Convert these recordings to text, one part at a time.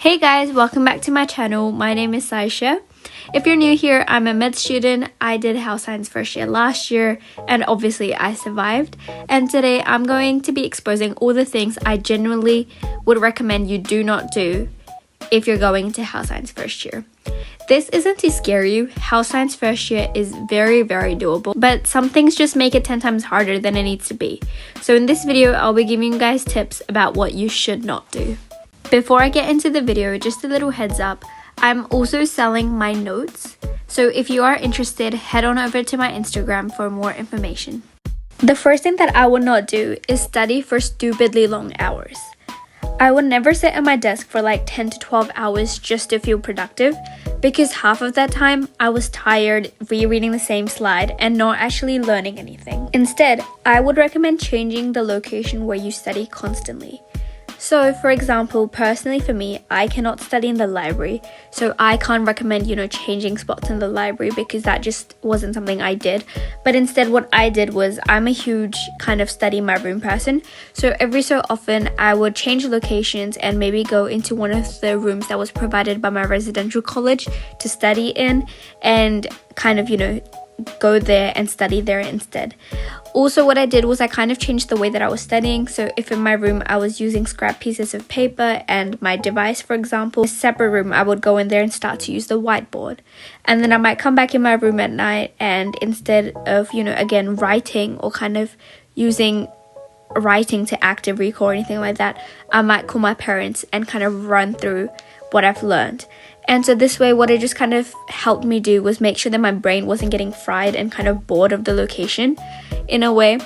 Hey guys, welcome back to my channel. My name is Saisha. If you're new here, I'm a med student. I did health science first year last year and obviously I survived. And today I'm going to be exposing all the things I genuinely would recommend you do not do if you're going to health science first year. This isn't to scare you. Health science first year is very doable, but some things just make it 10 times harder than it needs to be. So in this video, I'll be giving you guys tips about what you should not do. Before I get into the video, just a little heads up, I'm also selling my notes. So if you are interested, head on over to my Instagram for more information. The first thing that I would not do is study for stupidly long hours. I would never sit at my desk for like 10 to 12 hours just to feel productive, because half of that time I was tired rereading the same slide and not actually learning anything. Instead, I would recommend changing the location where you study constantly. So for example, personally for me, I cannot study in the library, so I can't recommend, changing spots in the library because that just wasn't something I did. But instead what I did was, I'm a huge kind of study in my room person, so every so often I would change locations and maybe go into one of the rooms that was provided by my residential college to study in and kind of, go there and study there instead. Also, what I did was I kind of changed the way that I was studying. So if in my room I was using scrap pieces of paper and my device, for example, a separate room, I would go in there and start to use the whiteboard. And then I might come back in my room at night, and instead of, again, writing or kind of using writing to active recall or anything like that, I might call my parents and kind of run through what I've learned. And so this way, what it just kind of helped me do was make sure that my brain wasn't getting fried and kind of bored of the location in a way.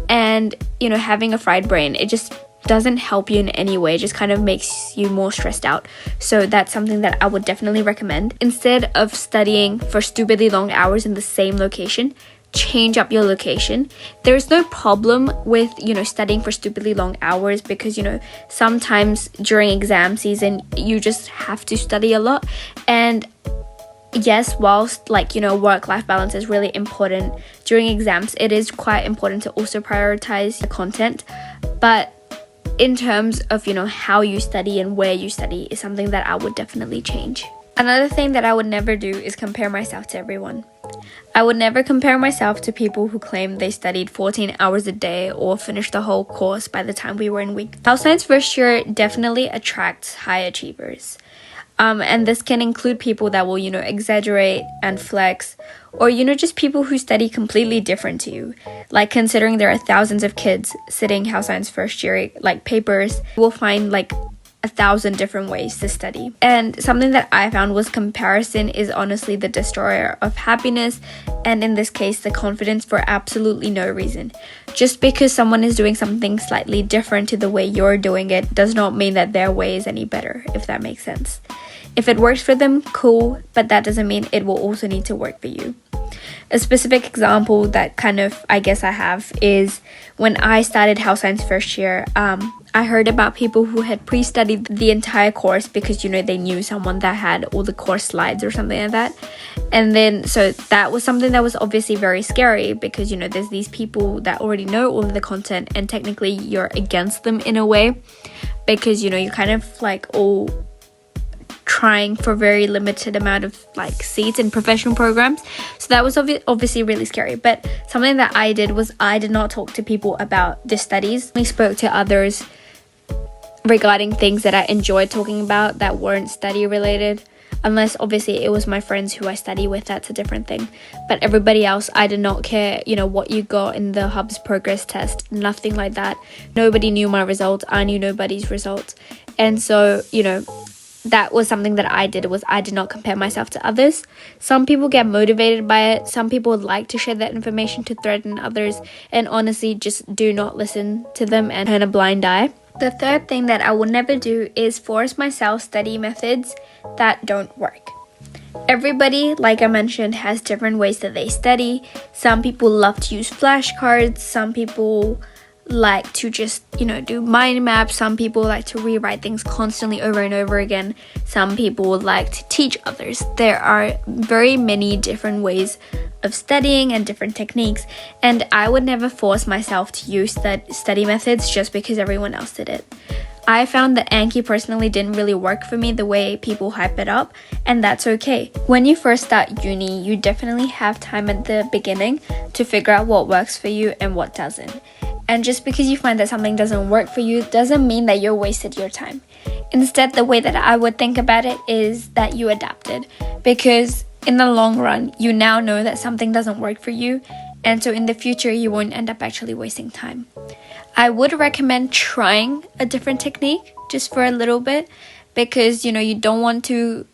And, having a fried brain, it just doesn't help you in any way. It just kind of makes you more stressed out. So that's something that I would definitely recommend. Instead of studying for stupidly long hours in the same location, change up your location. There's no problem with studying for stupidly long hours because sometimes during exam season you just have to study a lot. And yes, whilst work-life balance is really important during exams, it is quite important to also prioritize the content. But in terms of how you study and where you study is something that I would definitely change. Another thing that I would never do is compare myself to everyone. I would never compare myself to people who claim they studied 14 hours a day or finished the whole course by the time we were in week. Health science first year definitely attracts high achievers. And this can include people that will, exaggerate and flex, or, just people who study completely different to you. Like, considering there are thousands of kids sitting health science first year, like papers, you will find 1,000 different ways to study. And something that I found was comparison is honestly the destroyer of happiness, and in this case the confidence, for absolutely no reason. Just because someone is doing something slightly different to the way you're doing it does not mean that their way is any better, if that makes sense. If it works for them, cool, but that doesn't mean it will also need to work for you. A specific example that kind of I have is when I started health science first year, I heard about people who had pre-studied the entire course because, they knew someone that had all the course slides or something like that. And then, so that was something that was obviously very scary because, there's these people that already know all of the content and technically you're against them in a way because, you're kind of all trying for very limited amount of seats in professional programs. So that was obviously really scary. But something that I did was I did not talk to people about the studies. We spoke to others regarding things that I enjoyed talking about that weren't study related, unless obviously it was my friends who I study with. That's a different thing. But everybody else, I did not care what you got in the Hub's progress test, nothing like that. Nobody knew my results, I knew nobody's results. And so that was something that I did, was I did not compare myself to others. Some people get motivated by it, some people would like to share that information to threaten others, and honestly just do not listen to them and turn a blind eye. The third thing that I would never do is force myself study methods that don't work. Everybody, like I mentioned, has different ways that they study. Some people love to use flashcards, some people like to just do mind maps, some people like to rewrite things constantly over and over again, some people would like to teach others. There are very many different ways of studying and different techniques, and I would never force myself to use that study methods just because everyone else did it. I found that Anki personally didn't really work for me the way people hype it up, and that's okay. When you first start uni, you definitely have time at the beginning to figure out what works for you and what doesn't. And just because you find that something doesn't work for you doesn't mean that you wasted your time. Instead, the way that I would think about it is that you adapted, because in the long run, you now know that something doesn't work for you, and so in the future, you won't end up actually wasting time. I would recommend trying a different technique just for a little bit, because you don't want to,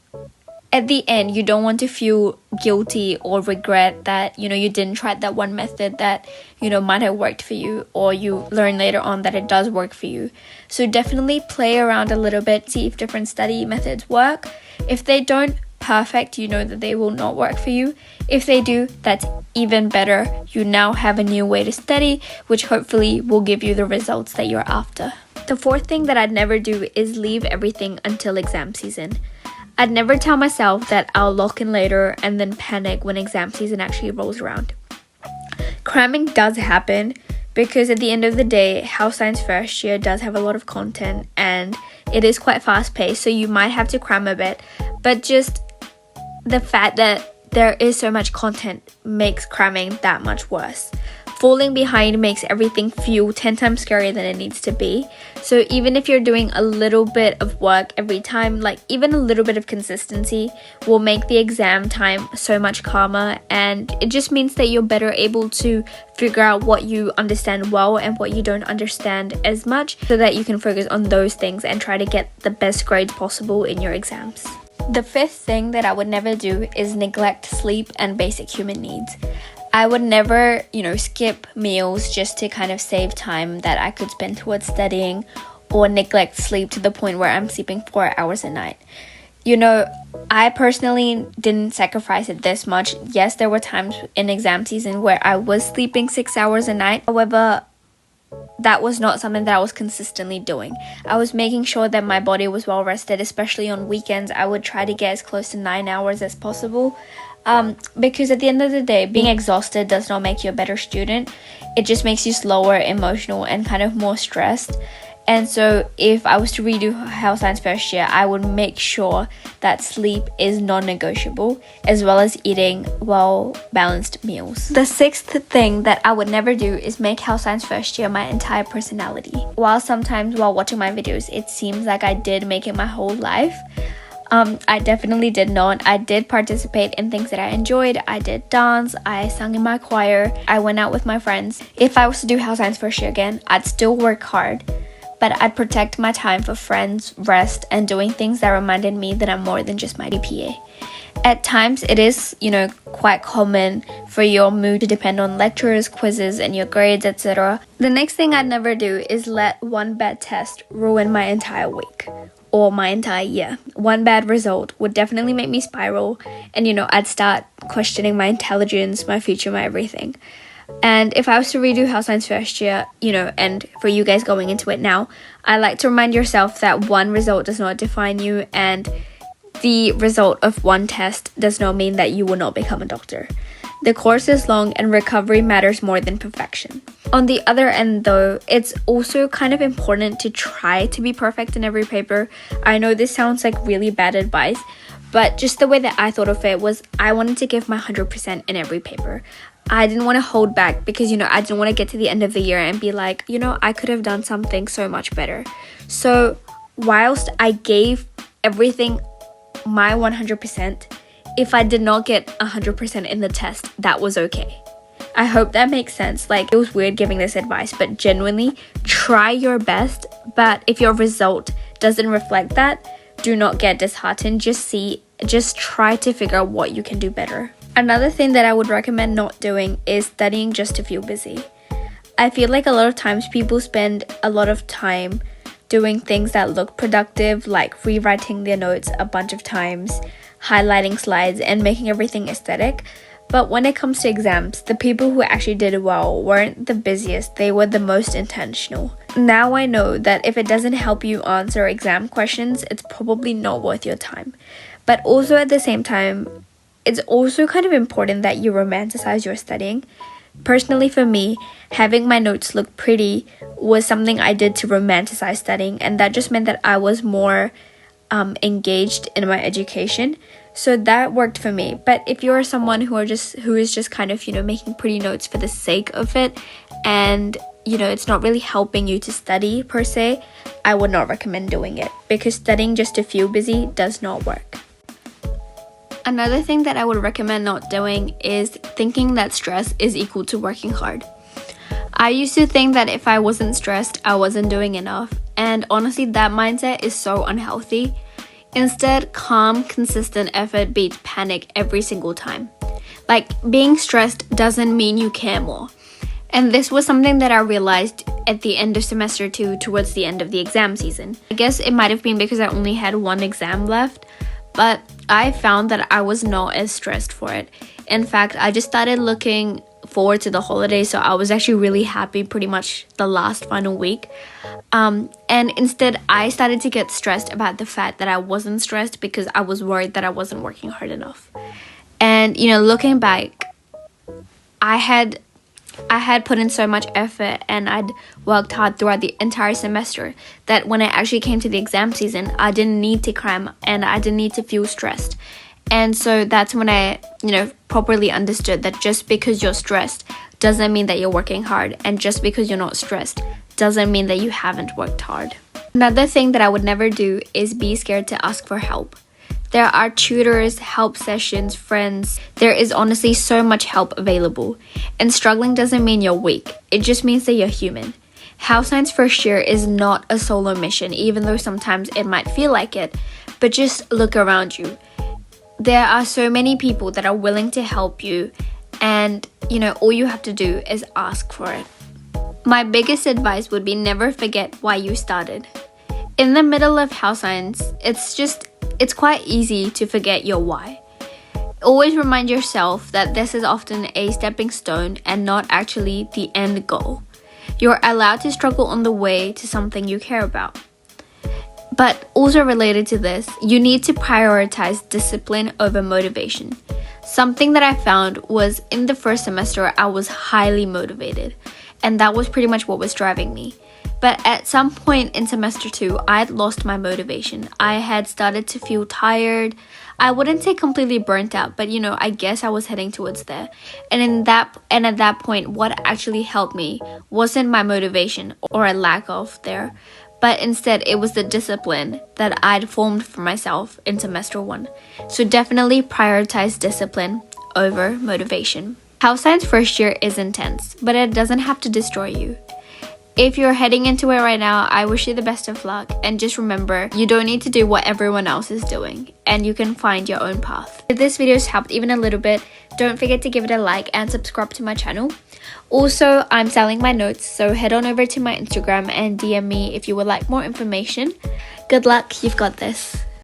at the end, you don't want to feel guilty or regret that you didn't try that one method that might have worked for you, or you learn later on that it does work for you. So definitely play around a little bit, see if different study methods work. If they don't, perfect, you know that they will not work for you. If they do, that's even better. You now have a new way to study, which hopefully will give you the results that you're after. The fourth thing that I'd never do is leave everything until exam season. I'd never tell myself that I'll lock in later and then panic when exam season actually rolls around. Cramming does happen, because at the end of the day, health science first year does have a lot of content and it is quite fast paced, so you might have to cram a bit, but just the fact that there is so much content makes cramming that much worse. Falling behind makes everything feel 10 times scarier than it needs to be. So even if you're doing a little bit of work every time, like even a little bit of consistency will make the exam time so much calmer, and it just means that you're better able to figure out what you understand well and what you don't understand as much, so that you can focus on those things and try to get the best grades possible in your exams. The fifth thing that I would never do is neglect sleep and basic human needs. I would never, skip meals just to kind of save time that I could spend towards studying, or neglect sleep to the point where I'm sleeping 4 hours a night. I personally didn't sacrifice it this much. Yes, there were times in exam season where I was sleeping 6 hours a night. However, that was not something that I was consistently doing. I was making sure that my body was well rested, especially on weekends. I would try to get as close to 9 hours as possible. Because at the end of the day, being exhausted does not make you a better student. It just makes you slower, emotional, and kind of more stressed. And so if I was to redo health science first year, I would make sure that sleep is non-negotiable, as well as eating well-balanced meals. The sixth thing that I would never do is make health science first year my entire personality. While sometimes while watching my videos, it seems like I did make it my whole life, I definitely did not. I did participate in things that I enjoyed. I did dance, I sang in my choir, I went out with my friends. If I was to do health science first year again, I'd still work hard, but I'd protect my time for friends, rest, and doing things that reminded me that I'm more than just my GPA. At times, it is, quite common for your mood to depend on lectures, quizzes, and your grades, etc. The next thing I'd never do is let one bad test ruin my entire week or my entire year. One bad result would definitely make me spiral, and I'd start questioning my intelligence, my future, my everything. And if I was to redo health science first year, and for you guys going into it now, I like to remind yourself that one result does not define you, and the result of one test does not mean that you will not become a doctor. The course is long and recovery matters more than perfection. On the other end though, it's also kind of important to try to be perfect in every paper. I know this sounds like really bad advice, but just the way that I thought of it was I wanted to give my 100% in every paper. I didn't want to hold back because, I didn't want to get to the end of the year and be like, I could have done something so much better. So whilst I gave everything my 100%, if I did not get 100% in the test, that was okay. I hope that makes sense. Like, it was weird giving this advice, but genuinely try your best. But if your result doesn't reflect that, do not get disheartened. Just try to figure out what you can do better. Another thing that I would recommend not doing is studying just to feel busy. I feel like a lot of times people spend a lot of time doing things that look productive, like rewriting their notes a bunch of times, highlighting slides, and making everything aesthetic. But when it comes to exams, the people who actually did well weren't the busiest, they were the most intentional. Now I know that if it doesn't help you answer exam questions, it's probably not worth your time. But also at the same time, it's also kind of important that you romanticize your studying. Personally for me, having my notes look pretty was something I did to romanticize studying, and that just meant that I was more engaged in my education. So that worked for me. But if you're someone who is just kind of, making pretty notes for the sake of it, and it's not really helping you to study per se, I would not recommend doing it, because studying just to feel busy does not work. Another thing that I would recommend not doing is thinking that stress is equal to working hard. I used to think that if I wasn't stressed, I wasn't doing enough. And honestly, that mindset is so unhealthy. Instead, calm, consistent effort beats panic every single time. Like, being stressed doesn't mean you care more. And this was something that I realized at the end of semester 2, towards the end of the exam season. I guess it might have been because I only had one exam left, but I found that I was not as stressed for it. In fact, I just started looking forward to the holidays, so I was actually really happy pretty much the last final week. And instead, I started to get stressed about the fact that I wasn't stressed because I was worried that I wasn't working hard enough. And, looking back, I had put in so much effort and I'd worked hard throughout the entire semester that when it actually came to the exam season, I didn't need to cram and I didn't need to feel stressed. And so that's when I, properly understood that just because you're stressed doesn't mean that you're working hard, and just because you're not stressed doesn't mean that you haven't worked hard. Another thing that I would never do is be scared to ask for help. There are tutors, help sessions, friends. There is honestly so much help available. And struggling doesn't mean you're weak. It just means that you're human. House Science first year is not a solo mission, even though sometimes it might feel like it. But just look around you. There are so many people that are willing to help you, and all you have to do is ask for it. My biggest advice would be never forget why you started. In the middle of House Science, it's quite easy to forget your why. Always remind yourself that this is often a stepping stone and not actually the end goal. You're allowed to struggle on the way to something you care about. But also related to this, you need to prioritize discipline over motivation. Something that I found was in the first semester, I was highly motivated, and that was pretty much what was driving me. But at some point in semester 2, I had lost my motivation. I had started to feel tired. I wouldn't say completely burnt out, but I guess I was heading towards there. And at that point, what actually helped me wasn't my motivation or a lack of there, but instead it was the discipline that I'd formed for myself in semester 1. So definitely prioritize discipline over motivation. House Science first year is intense, but it doesn't have to destroy you. If you're heading into it right now, I wish you the best of luck, and just remember, you don't need to do what everyone else is doing, and you can find your own path. If this video has helped even a little bit, don't forget to give it a like and subscribe to my channel. Also, I'm selling my notes, so head on over to my Instagram and DM me if you would like more information. Good luck, you've got this.